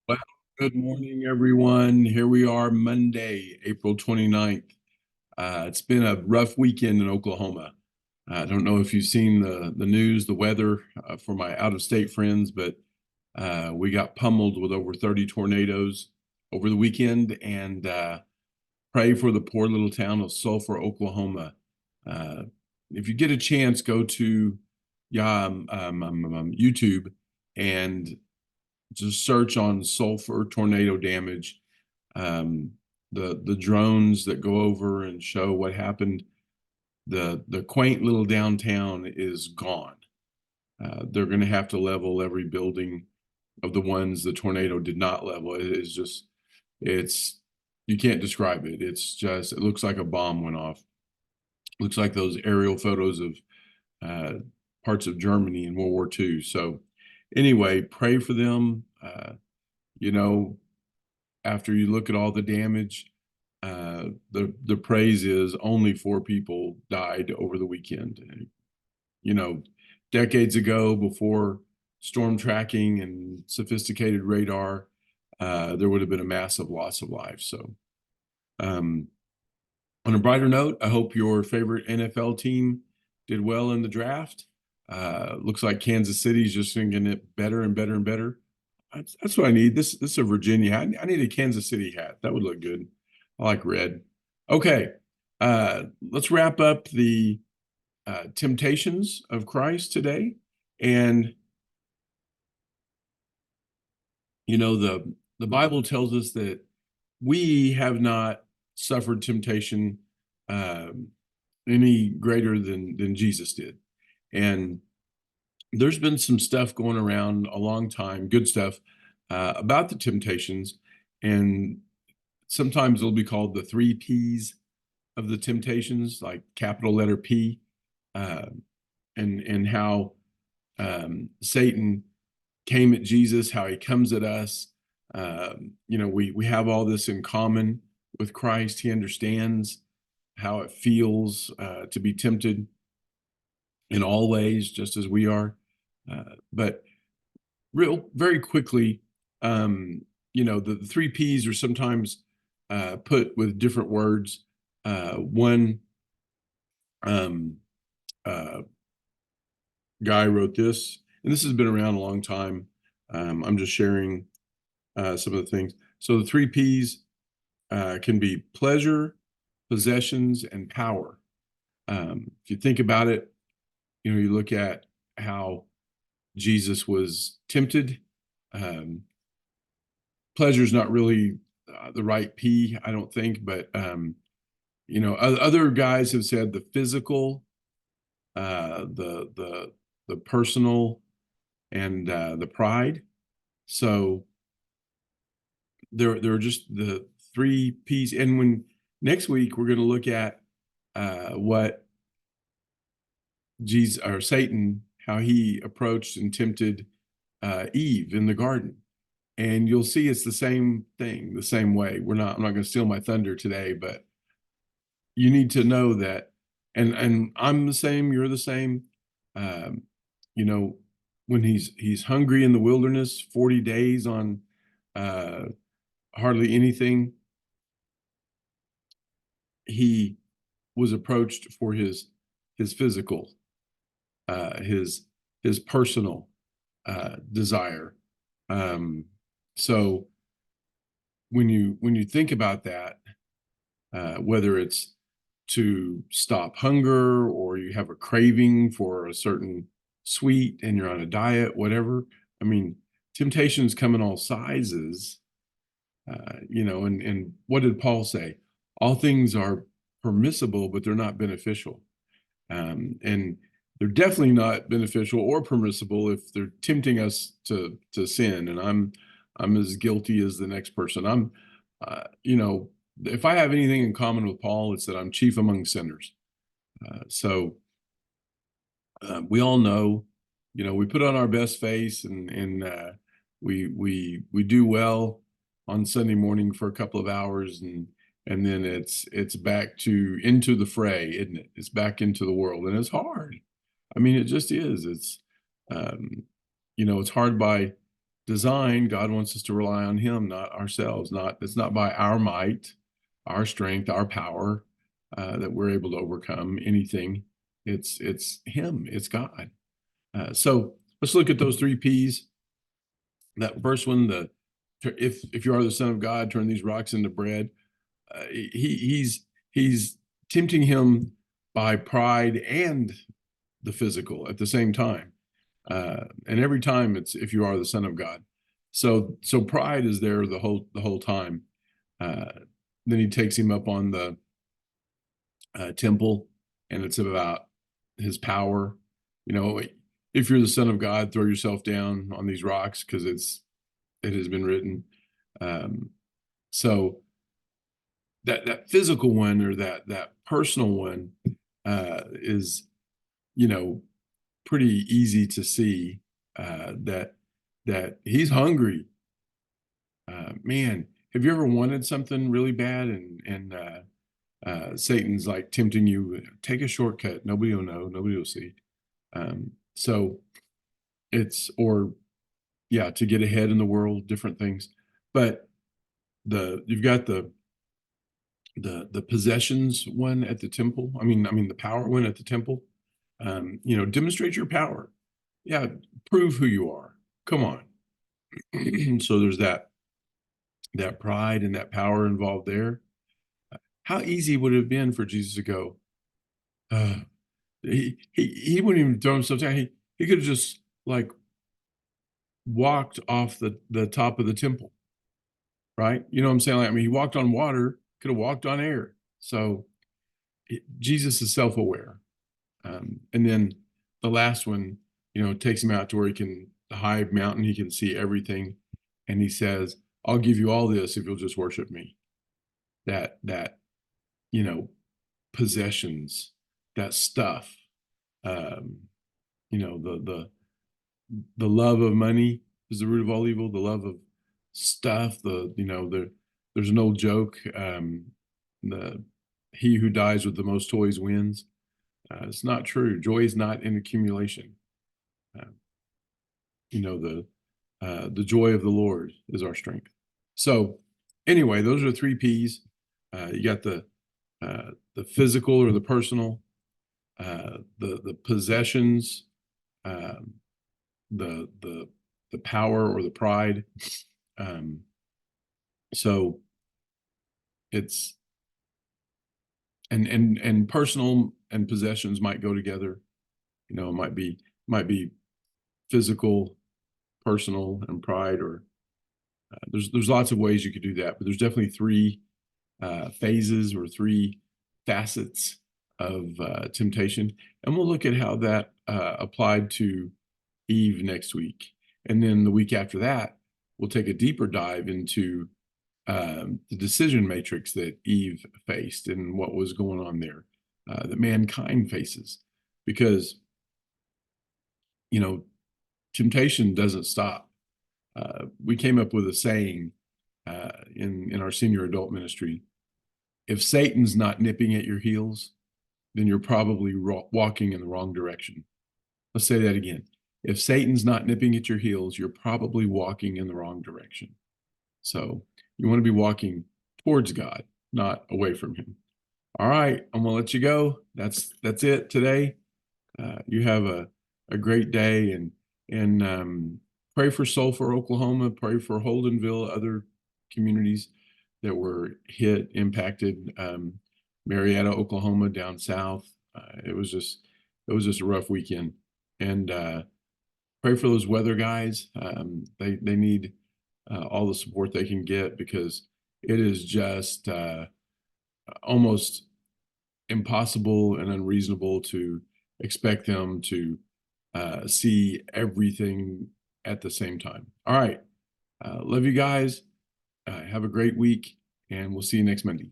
Well, good morning, everyone. Here we are, Monday, April 29th. It's been a rough weekend in Oklahoma. I don't know if you've seen the news, the weather for my out-of-state friends, but we got pummeled with over 30 tornadoes over the weekend, and pray for the poor little town of Sulphur, Oklahoma. Uh, if you get a chance, go to YouTube and just search on sulfur tornado damage. Um, the drones that go over and show what happened. The quaint little downtown is gone. They're going to have to level every building of the ones the tornado did not level. It is just it's you can't describe it. It's just it looks like a bomb went off. Looks like those aerial photos of uh, parts of Germany in World War II. So anyway, pray for them. You know, after you look at all the damage, the praise is only 4 people died over the weekend. You know, decades ago, before storm tracking and sophisticated radar, there would have been a massive loss of life. So, um, on a brighter note, I hope your favorite NFL team did well in the draft. Looks like Kansas City's just getting it better and better and better. That's what I need. This is a Virginia hat. I need a Kansas City hat. That would look good. I like red. Okay, let's wrap up the temptations of Christ today. And the Bible tells us that we have not suffered temptation um, any greater than Jesus did. And there's been some stuff going around a long time, good stuff about the temptations, and sometimes it'll be called the 3 Ps of the temptations, like capital letter P, uh, and how Satan came at Jesus, how he comes at us. We have all this in common with Christ. He understands how it feels to be tempted in all ways, just as we are. But real very quickly, the 3 Ps are sometimes put with different words. One um, uh, guy wrote this, and this has been around a long time. I'm just sharing some of the things. So the 3 Ps can be pleasure, possessions, and power. If you think about it, you look at how Jesus was tempted. Um, Pleasure is not really the right P, I don't think, but other guys have said the physical, the personal, and the pride. So there are just the 3 Ps. And when next week we're going to look at what Jesus or Satan, how he approached and tempted Eve in the garden. And you'll see it's the same thing, the same way. I'm not going to steal my thunder today, but you need to know that, and I'm the same, you're the same. Um, you know, when he's hungry in the wilderness, 40 days on uh, hardly anything, he was approached for his physical, his personal desire. Um, so when you think about that, whether it's to stop hunger or you have a craving for a certain sweet and you're on a diet, whatever. I mean, temptations come in all sizes, and what did Paul say? All things are permissible, but they're not beneficial. And they're definitely not beneficial or permissible if they're tempting us to sin. And I'm as guilty as the next person. If I have anything in common with Paul, it's that I'm chief among sinners. So we all know, we put on our best face and we do well on Sunday morning for a couple of hours and then it's back to into the fray, isn't it? It's back into the world and it's hard. I mean, it just is. Um, it's hard by design, God wants us to rely on him, not ourselves. It's not by our might, our strength, our power that we're able to overcome anything. It's him, it's God. So let's look at those 3 P's. That first one, if you are the Son of God, turn these rocks into bread. He's tempting him by pride and the physical at the same time. And every time it's if you are the Son of God. So pride is there the whole time. Then he takes him up on the temple, and it's about his power. You know, if you're the Son of God, throw yourself down on these rocks because it has been written. So that physical one or that personal one is, you know, pretty easy to see that he's hungry. Man, have you ever wanted something really bad and Satan's like tempting you, take a shortcut, nobody will know, nobody will see. So it's, or yeah, to get ahead in the world, different things. But you've got the possessions one at the temple. I mean the power one at the temple. You know, demonstrate your power. Yeah, prove who you are. Come on. So there's that pride and that power involved there. How easy would it have been for Jesus to go? He wouldn't even throw himself down. He could have just like walked off the top of the temple, right? You know what I'm saying? Like, I mean, he walked on water, could have walked on air. So Jesus is self-aware. And then the last one, you know, takes him out to where he can, the high mountain, he can see everything. And he says, I'll give you all this if you'll just worship me. That, you know, possessions, that stuff, you know, the love of money is the root of all evil, the love of stuff, you know, there's an old joke, he who dies with the most toys wins. It's not true. Joy is not in accumulation. You know, the joy of the Lord is our strength. So anyway, those are 3 P's. You got the physical or the personal, the possessions, the power or the pride. So it's and personal and possessions might go together. You know, it might be physical, personal, and pride, or there's lots of ways you could do that, but there's definitely 3 phases or 3 facets of temptation, and we'll look at how that applied to Eve next week, and then the week after that we'll take a deeper dive into the decision matrix that Eve faced and what was going on there, that mankind faces, because you know, temptation doesn't stop. We came up with a saying in our senior adult ministry: if Satan's not nipping at your heels, then you're probably walking in the wrong direction. Let's say that again. If Satan's not nipping at your heels, you're probably walking in the wrong direction. So you want to be walking towards God, not away from him. All right, I'm gonna let you go. That's it today. You have a great day, and pray for Sulphur, Oklahoma. Pray for Holdenville, other communities that were impacted. Marietta, Oklahoma, down south. It was just a rough weekend, and pray for those weather guys. They need all the support they can get, because it is just almost impossible and unreasonable to expect them to see everything at the same time. All right. Love you guys. Have a great week, and we'll see you next Monday.